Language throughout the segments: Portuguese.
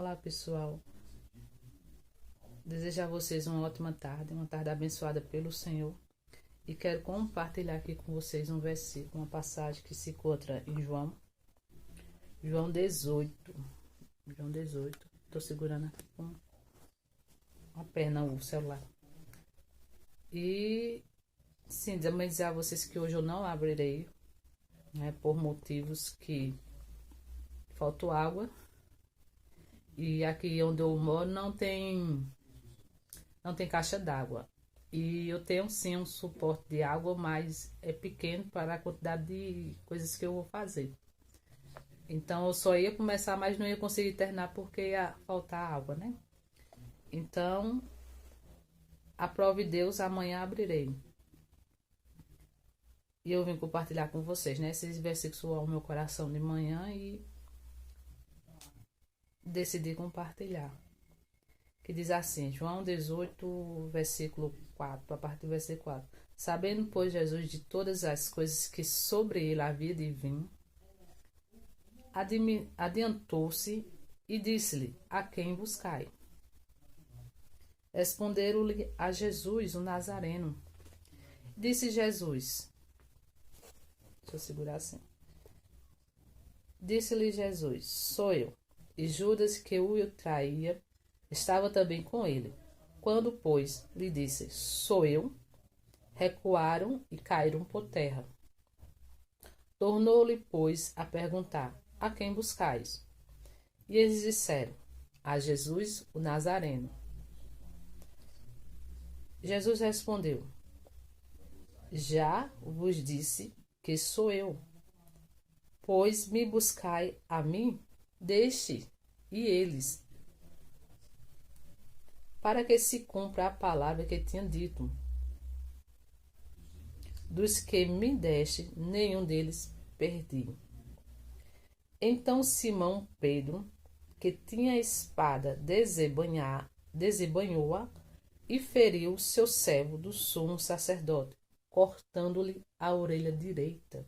Olá, pessoal. Desejo a vocês uma ótima tarde, uma tarde abençoada pelo Senhor. E quero compartilhar aqui com vocês um versículo, uma passagem que se encontra em João 18. João 18. Estou segurando aqui com a perna o celular. E sim, também dizer a vocês que hoje eu não abrirei, né, por motivos que faltou água. E aqui onde eu moro não tem caixa d'água. E eu tenho sim um suporte de água, mas é pequeno para a quantidade de coisas que eu vou fazer. Então eu só ia começar, mas não ia conseguir terminar porque ia faltar água, né? Então, aprove Deus, amanhã abrirei. E eu vim compartilhar com vocês, né? Esses versículos ao meu coração de manhã e decidi compartilhar. Que diz assim, João 18, versículo 4, a partir do versículo 4. Sabendo, pois, Jesus de todas as coisas que sobre ele havia de vir, adiantou-se e disse-lhe, a quem buscai? Responderam-lhe a Jesus, o Nazareno. Disse Jesus, deixa eu segurar assim. Disse-lhe Jesus, sou eu. E Judas, que o traía, estava também com ele. Quando, pois, lhe disse, sou eu, recuaram e caíram por terra. Tornou-lhe, pois, a perguntar, a quem buscais? E eles disseram, a Jesus, o Nazareno. Jesus respondeu, já vos disse que sou eu. Pois me buscai a mim, deixe e eles, para que se cumpra a palavra que tinha dito. Dos que me deste, nenhum deles perdi. Então Simão Pedro, que tinha a espada, desembanhou-a e feriu seu servo do sumo sacerdote, cortando-lhe a orelha direita.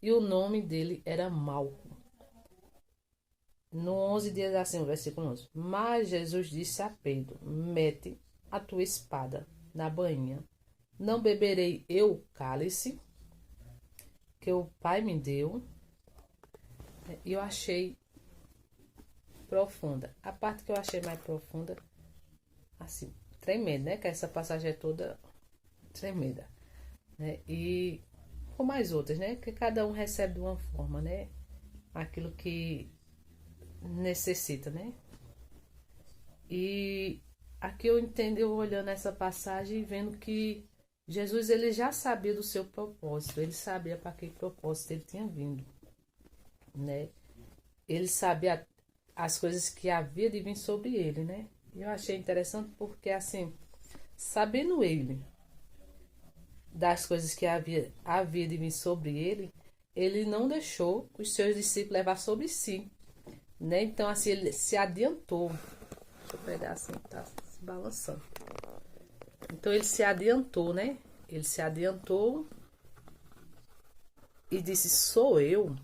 E o nome dele era Malco. No 11 dias assim, o versículo 11. Mas Jesus disse a Pedro, mete a tua espada na bainha. Não beberei eu o cálice que o Pai me deu? E eu achei profunda. A parte que eu achei mais profunda, assim, tremenda, né? Que essa passagem é toda tremenda, né? E com mais outras, né? Que cada um recebe de uma forma, né? Aquilo que necessita, né? E aqui eu entendo, eu olhando essa passagem e vendo que Jesus, ele já sabia do seu propósito, ele sabia para que propósito ele tinha vindo, né? Ele sabia as coisas que havia de vir sobre ele, né? E eu achei interessante porque, assim, sabendo ele das coisas que havia de vir sobre ele, ele não deixou os seus discípulos levar sobre si, né? Então, assim, ele se adiantou. Deixa eu pegar assim, tá se balançando. Então, ele se adiantou, né? Ele se adiantou e disse, sou eu.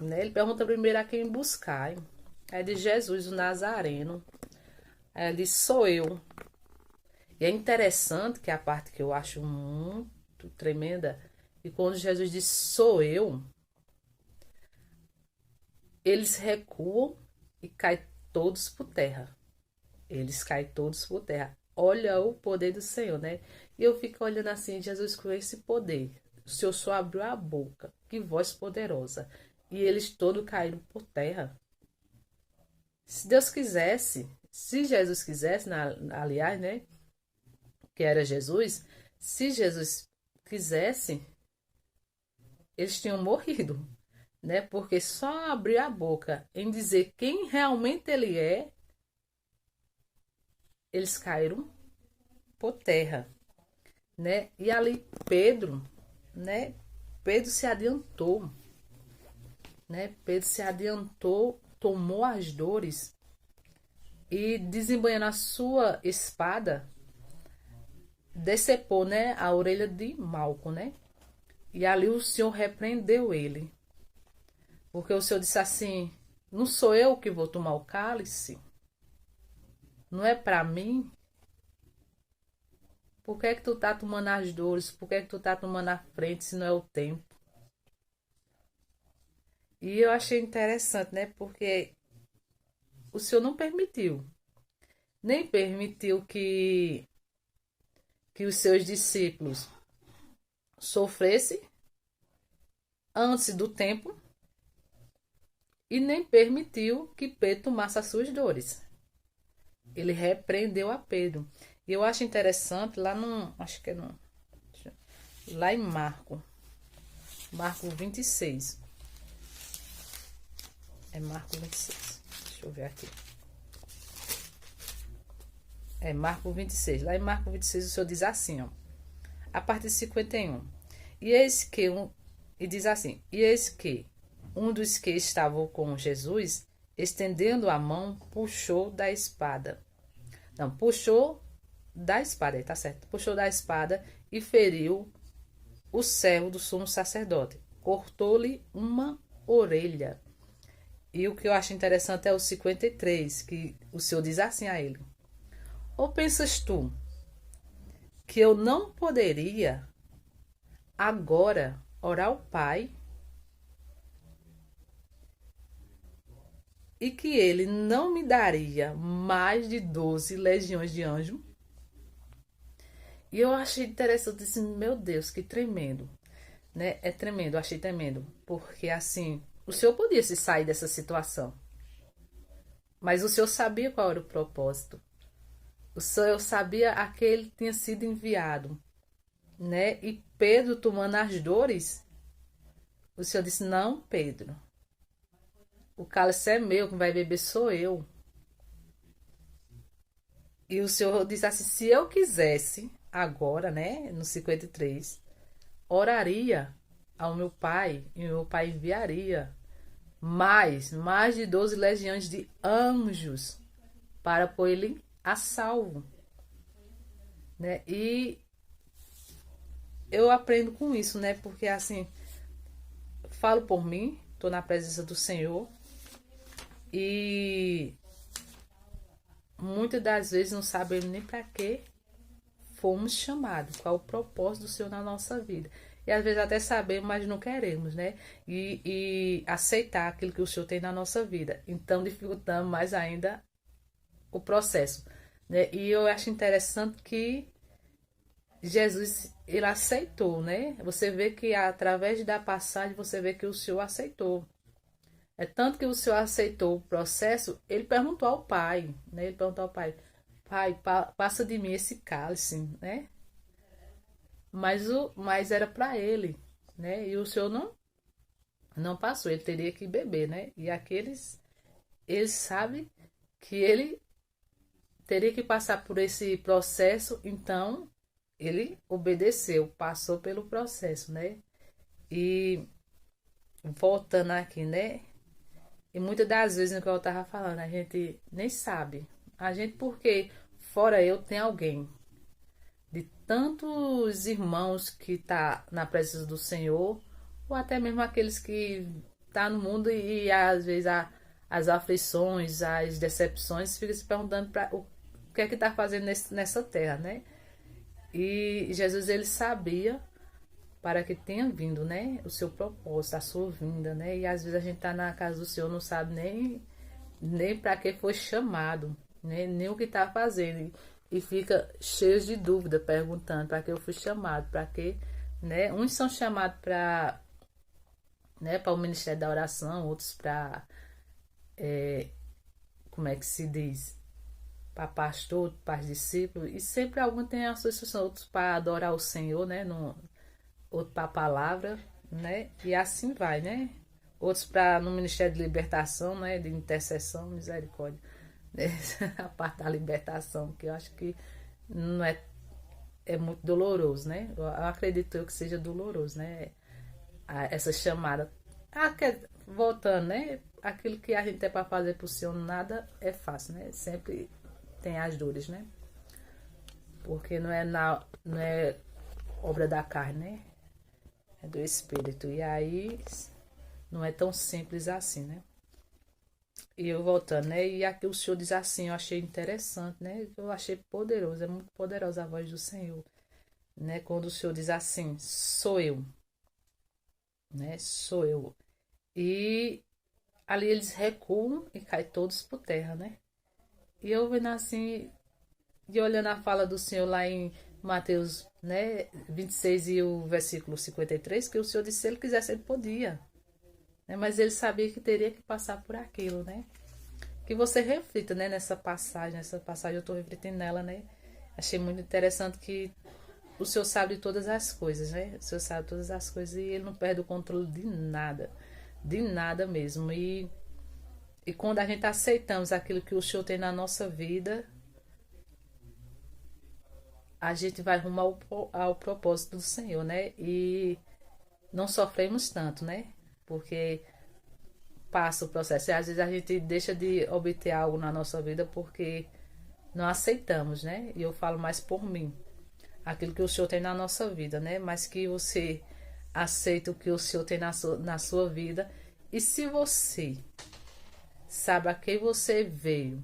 Né? Ele pergunta primeiro a quem buscar. Aí diz Jesus, o Nazareno. Aí ele diz, sou eu. E é interessante que a parte que eu acho muito tremenda, e quando Jesus diz, sou eu, eles recuam e caem todos por terra. Eles caem todos por terra. Olha o poder do Senhor, né? E eu fico olhando assim, Jesus com esse poder. O Senhor só abriu a boca. Que voz poderosa. E eles todos caíram por terra. Se Deus quisesse, se Jesus quisesse, aliás, né? Que era Jesus. Se Jesus quisesse, eles tinham morrido, né? Porque só abrir a boca em dizer quem realmente ele é, eles caíram por terra, né? E ali Pedro, né? Pedro se adiantou, né? Pedro se adiantou, tomou as dores e desembanhando a sua espada, decepou, né? A orelha de Malco, né? E ali o Senhor repreendeu ele. Porque o Senhor disse assim: não sou eu que vou tomar o cálice? Não é para mim? Por que é que tu tá tomando as dores? Por que é que tu tá tomando a frente se não é o tempo? E eu achei interessante, né? Porque o Senhor não permitiu. Nem permitiu que os seus discípulos sofressem antes do tempo e nem permitiu que Pedro tomasse as suas dores. Ele repreendeu a Pedro. E eu acho interessante lá no, acho que é no, lá em Marco 26. É Marco 26. Deixa eu ver aqui. É Marco 26. Lá em Marco 26 o Senhor diz assim, ó, a partir de 51. E eis que e diz assim: e eis que um dos que estavam com Jesus, estendendo a mão, puxou da espada. Não, puxou da espada, tá certo? Puxou da espada e feriu o servo do sumo sacerdote. Cortou-lhe uma orelha. E o que eu acho interessante é o 53, que o Senhor diz assim a ele: ou pensas tu que eu não poderia agora orar ao Pai e que ele não me daria mais de 12 legiões de anjos? E eu achei interessante, disse, meu Deus, que tremendo, né? É tremendo, eu achei tremendo, porque assim, o Senhor podia se sair dessa situação, mas o Senhor sabia qual era o propósito. O Senhor sabia a que ele tinha sido enviado, né? E Pedro tomando as dores, o Senhor disse: não, Pedro, o cálice é meu, quem vai beber sou eu. E o Senhor disse assim: se eu quisesse, agora, né, no 53, oraria ao meu Pai, e o meu Pai enviaria mais de 12 legiões de anjos para pôr ele a salvo, né? E eu aprendo com isso, né? Porque assim, falo por mim, estou na presença do Senhor e muitas das vezes não sabemos nem para que fomos chamados, qual o propósito do Senhor na nossa vida. E às vezes até sabemos, mas não queremos, né? E aceitar aquilo que o Senhor tem na nossa vida. Então dificultamos mais ainda o processo, né? E eu acho interessante que Jesus, ele aceitou, né? Você vê que através da passagem, você vê que o Senhor aceitou. É tanto que o Senhor aceitou o processo, ele perguntou ao Pai, né? Ele perguntou ao Pai: Pai, passa de mim esse cálice, né? Mas era para ele, né? E o Senhor não passou, ele teria que beber, né? E aqueles, ele sabe que ele teria que passar por esse processo, então ele obedeceu, passou pelo processo, né? E voltando aqui, né? E muitas das vezes, no que eu estava falando, a gente nem sabe. A gente, porque fora eu, tem alguém. De tantos irmãos que tá na presença do Senhor, ou até mesmo aqueles que tá no mundo e às vezes as aflições, as decepções, fica se perguntando para o que é que tá fazendo nessa terra, né? E Jesus, ele sabia para que tenha vindo, né? O seu propósito, a sua vinda, né? E às vezes a gente tá na casa do Senhor, não sabe nem para que foi chamado, né? Nem o que tá fazendo. E fica cheio de dúvida, perguntando para que eu fui chamado, para que, né? Uns são chamados para, né, para o ministério da oração, outros para, como é que se diz? Para pastor, para discípulo, e sempre algum tem a sua instrução, outros para adorar o Senhor, né? No, outro para a palavra, né? E assim vai, né? Outros para no Ministério de Libertação, né? De intercessão, misericórdia. Né? A parte da libertação, que eu acho que não é muito doloroso, né? Eu acredito eu que seja doloroso, né? Essa chamada. Voltando, né? Aquilo que a gente tem para fazer para o Senhor, nada é fácil, né? Sempre tem as dores, né? Porque não é obra da carne, né? É do Espírito. E aí Não é tão simples assim, né? E eu voltando, né? E aqui o Senhor diz assim, eu achei interessante, né? Eu achei poderoso, é muito poderosa a voz do Senhor, né? Quando o Senhor diz assim, sou eu, né? Sou eu. E ali eles recuam e caem todos por terra, né? E eu vendo assim, e olhando a fala do Senhor lá em Mateus, né, 26 e o versículo 53, que o Senhor disse que se ele quisesse ele podia, né? Mas ele sabia que teria que passar por aquilo, né? Que você reflita, né, nessa passagem eu estou refletindo nela, né? Achei muito interessante que o Senhor sabe de todas as coisas, né? O Senhor sabe de todas as coisas e ele não perde o controle de nada mesmo. E quando a gente aceitamos aquilo que o Senhor tem na nossa vida, a gente vai rumo ao propósito do Senhor, né? E não sofremos tanto, né? Porque passa o processo. E às vezes a gente deixa de obter algo na nossa vida porque não aceitamos, né? E eu falo mais por mim. Aquilo que o Senhor tem na nossa vida, né? Mas que você aceita o que o Senhor tem na sua vida. E se você sabe a quem você veio,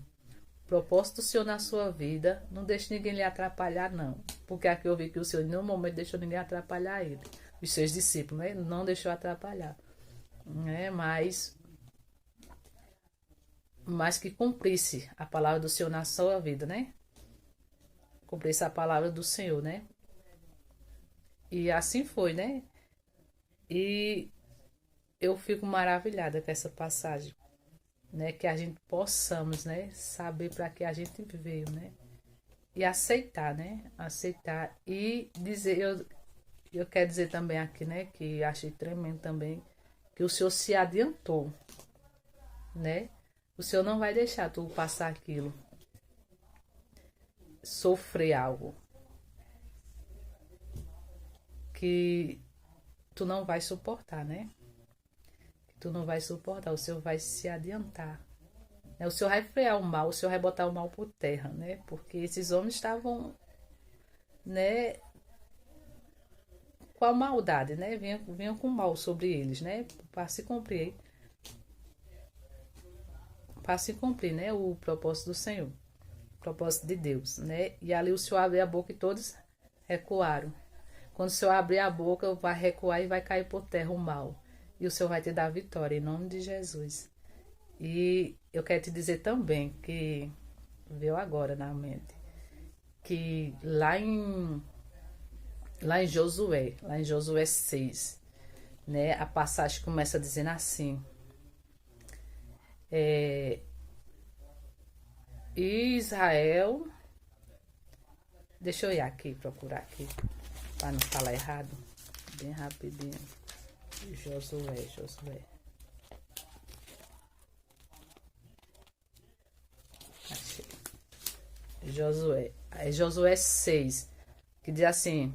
o propósito do Senhor na sua vida, não deixe ninguém lhe atrapalhar, não. Porque aqui eu vi que o Senhor em nenhum momento deixou ninguém atrapalhar ele. Os seus discípulos, né? Não deixou atrapalhar. Né? Mas que cumprisse a palavra do Senhor na sua vida, né? Cumprisse a palavra do Senhor, né? E assim foi, né? E eu fico maravilhada com essa passagem, né? Que a gente possamos, né? Saber para que a gente veio, né? E aceitar, né? Aceitar e dizer, eu quero dizer também aqui, né? Que achei tremendo também, que o Senhor se adiantou, né? O Senhor não vai deixar tu passar aquilo, sofrer algo que tu não vai suportar, né? Que tu não vai suportar, o Senhor vai se adiantar. Né? O Senhor vai frear o mal, o Senhor vai botar o mal por terra, né? Porque esses homens estavam, né, com a maldade, né? Vinham com mal sobre eles, né? Para se cumprir, né? O propósito do Senhor, o propósito de Deus, né? E ali o Senhor abriu a boca e todos recuaram. Quando o Senhor abrir a boca, vai recuar e vai cair por terra o mal. E o Senhor vai te dar a vitória, em nome de Jesus. E eu quero te dizer também que veio agora na mente, que lá em Josué 6, né, a passagem começa dizendo assim, Israel, deixa eu ir aqui, procurar aqui, para não falar errado, bem rapidinho, Josué, achei, Josué 6, que diz assim,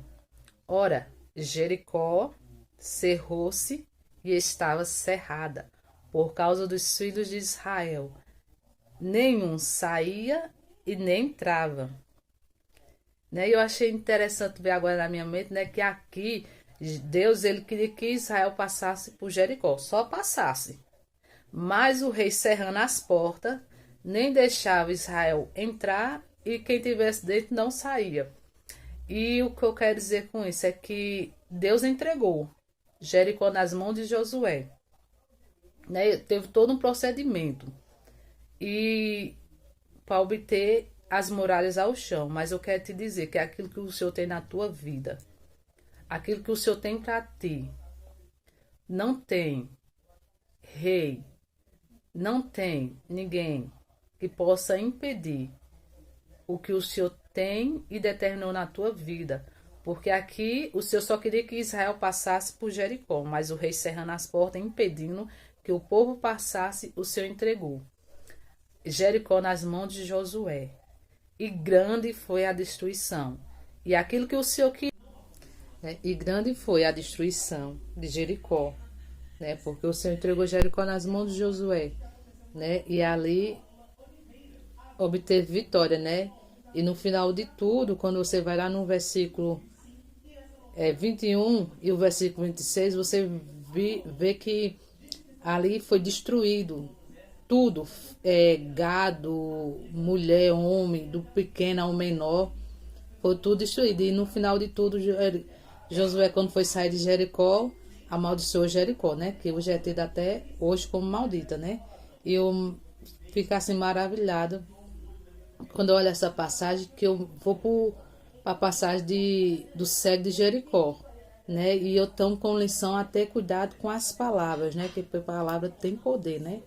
ora, Jericó cerrou-se e estava cerrada, por causa dos filhos de Israel. Nenhum saía e nem entrava. Né? E eu achei interessante ver agora na minha mente, né, que aqui Deus ele queria que Israel passasse por Jericó, só passasse. Mas o rei cerrando as portas, nem deixava Israel entrar e quem tivesse dentro não saía. E o que eu quero dizer com isso é que Deus entregou Jericó nas mãos de Josué. Né? Teve todo um procedimento. E para obter as muralhas ao chão. Mas eu quero te dizer que é aquilo que o Senhor tem na tua vida. Aquilo que o Senhor tem para ti. Não tem rei. Não tem ninguém que possa impedir o que o Senhor tem e determinou na tua vida. Porque aqui o Senhor só queria que Israel passasse por Jericó, mas o rei cerrando as portas, impedindo que o povo passasse, o Senhor entregou Jericó nas mãos de Josué. E grande foi a destruição. E aquilo que o Senhor queria. Né? E grande foi a destruição de Jericó. Né? Porque o Senhor entregou Jericó nas mãos de Josué. Né? E ali obteve vitória, né? E no final de tudo, quando você vai lá no versículo 21 e o versículo 26, você vê que Ali foi destruído tudo, gado, mulher, homem, do pequeno ao menor, foi tudo destruído. E no final de tudo, Josué, quando foi sair de Jericó, amaldiçoou Jericó, né? Que hoje é tida até hoje como maldita, né? E eu fico assim maravilhado quando eu olho essa passagem, que eu vou para a passagem do cego de Jericó, né? E eu tomo com lição até cuidado com as palavras, né? Que a palavra tem poder, né?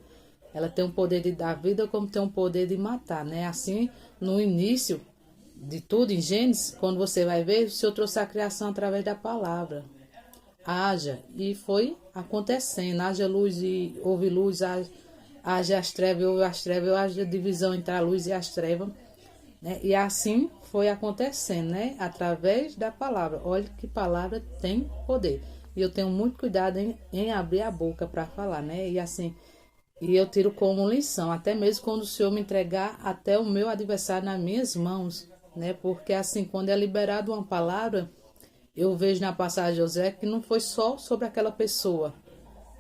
Ela tem o poder de dar vida, como tem o poder de matar, né? Assim, no início de tudo, em Gênesis, quando você vai ver, o Senhor trouxe a criação através da palavra. Haja, e foi acontecendo. Haja luz e houve luz, haja as trevas e houve as trevas, haja divisão entre a luz e as trevas, né? E assim foi acontecendo, né? Através da palavra. Olha que palavra tem poder. E eu tenho muito cuidado em abrir a boca para falar, né? E assim, e eu tiro como lição, até mesmo quando o Senhor me entregar até o meu adversário nas minhas mãos, né? Porque assim, quando é liberado uma palavra, eu vejo na passagem de José que não foi só sobre aquela pessoa.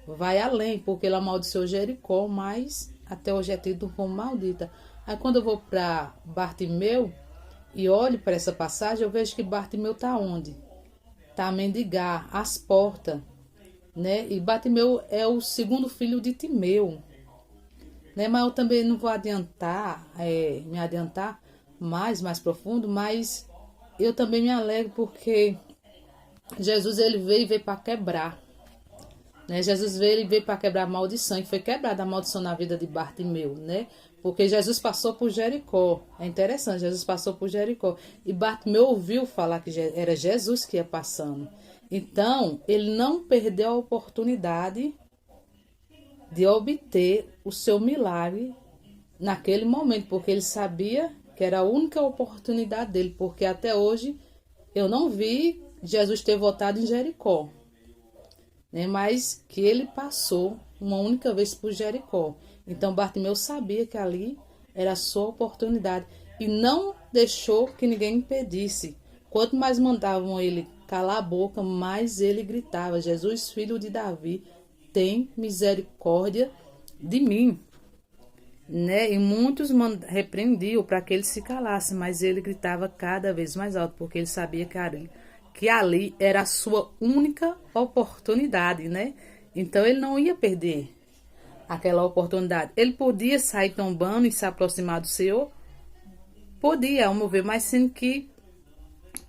Vai além, porque ele amaldiçoou Jericó, mas até hoje é tido como maldita. Aí quando eu vou para Bartimeu e olho para essa passagem, eu vejo que Bartimeu está onde? Está a mendigar, às portas, né? E Bartimeu é o segundo filho de Timeu, né? Mas eu também não vou me adiantar mais profundo, mas eu também me alegro porque Jesus ele veio para quebrar, né? Jesus veio para quebrar a maldição, e foi quebrada a maldição na vida de Bartimeu, né? Porque Jesus passou por Jericó. É interessante, Jesus passou por Jericó. E Bartimeu ouviu falar que era Jesus que ia passando. Então, ele não perdeu a oportunidade de obter o seu milagre naquele momento, porque ele sabia que era a única oportunidade dele, porque até hoje eu não vi Jesus ter voltado em Jericó, né? Mas que ele passou uma única vez por Jericó. Então Bartimeu sabia que ali era a sua oportunidade e não deixou que ninguém impedisse. Quanto mais mandavam ele calar a boca, mais ele gritava: Jesus, filho de Davi, tem misericórdia de mim, né? E muitos repreendiam para que ele se calasse, mas ele gritava cada vez mais alto, porque ele sabia que ali era a sua única oportunidade, né? Então ele não ia perder aquela oportunidade. Ele podia sair tombando e se aproximar do Senhor, podia, ao meu ver, mas sendo que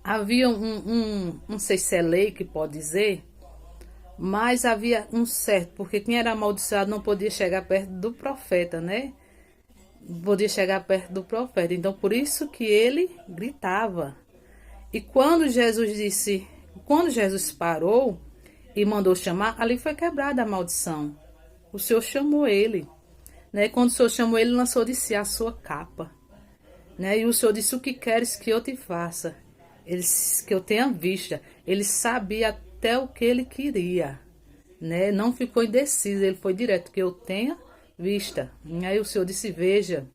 havia não sei se é lei que pode dizer, mas havia um certo, porque quem era amaldiçoado não podia chegar perto do profeta, né? Podia chegar perto do profeta. Então, por isso que ele gritava. E quando Jesus parou e mandou chamar, ali foi quebrada a maldição. O Senhor chamou ele, né? Quando o Senhor chamou ele, lançou de si a sua capa, né? E o Senhor disse: o que queres que eu te faça? Ele disse que eu tenha vista. Ele sabia até o que ele queria, né? Não ficou indeciso, ele foi direto: que eu tenha vista. E aí o Senhor disse: veja,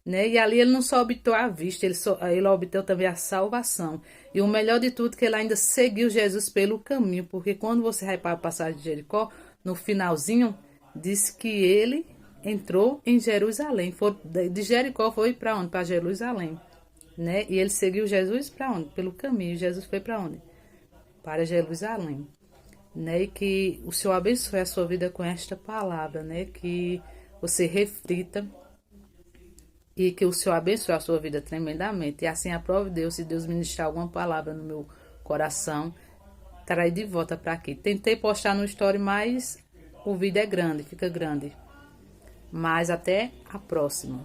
né? E ali ele não só obteve a vista, ele obteve também a salvação. E o melhor de tudo, que ele ainda seguiu Jesus pelo caminho, porque quando você vai para a passagem de Jericó, no finalzinho, diz que ele entrou em Jerusalém. De Jericó foi para onde? Para Jerusalém, né? E ele seguiu Jesus para onde? Pelo caminho. Jesus foi para onde? Para Jerusalém, né? E que o Senhor abençoe a sua vida com esta palavra, né? Que você reflita e que o Senhor abençoe a sua vida tremendamente. E assim aprove Deus, se Deus ministrar alguma palavra no meu coração, trarei de volta para aqui. Tentei postar no story, mas o vídeo é grande, fica grande. Mas até a próxima.